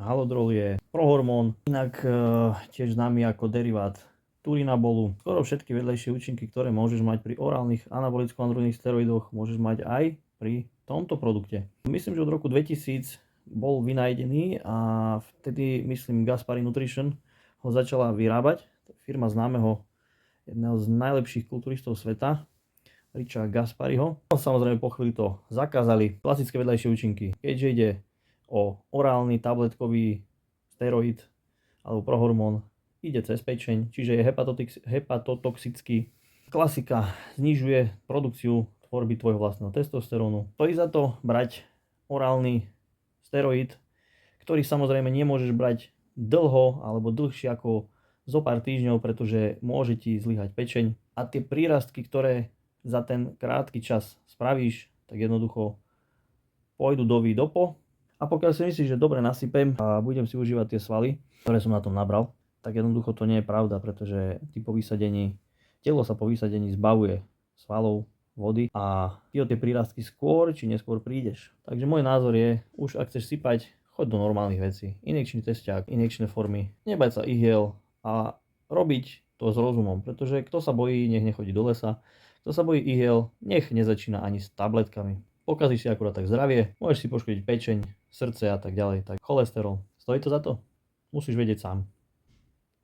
Halodrol je prohormón, inak tiež známy ako derivát turinabolu. Skoro všetky vedľajšie účinky, ktoré môžeš mať pri orálnych anabolicko-androgenných steroidoch, môžeš mať aj pri tomto produkte. Myslím, že od roku 2000 bol vynajdený a vtedy, myslím, Gaspari Nutrition ho začala vyrábať. Firma známeho, jedného z najlepších kulturistov sveta, Richa Gaspariho. Samozrejme po chvíli to zakázali. Klasické vedľajšie účinky. Keďže ide o orálny tabletkový steroid alebo prohormón, ide cez pečeň, čiže je hepatotoxický. Klasika, znižuje produkciu tvorby tvojho vlastného testosterónu. Stojí za to brať orálny steroid, ktorý samozrejme nemôžeš brať dlho alebo dlhšie ako zo pár týždňov, pretože môže ti zlyhať pečeň a tie prírastky, ktoré za ten krátky čas spravíš, tak jednoducho pôjdu do výdopo. A pokiaľ si myslíš, že dobre nasypem a budem si užívať tie svaly, ktoré som na tom nabral, tak jednoducho to nie je pravda, pretože telo sa po vysadení zbavuje svalov, vody a ty o tie prírastky skôr či neskôr prídeš. Takže môj názor je, už ak chceš sypať, choď do normálnych vecí. Injekčný tesťák, injekčné formy, nebať sa ihiel a robiť to s rozumom, pretože kto sa bojí, nech nechodí do lesa. Kto sa bojí ihiel, nech nezačína ani s tabletkami. Pokazíš si akurát tak zdravie, môžeš si poškodiť pečeň, srdce a tak ďalej. Tak cholesterol, stojí to za to? Musíš vedieť sám.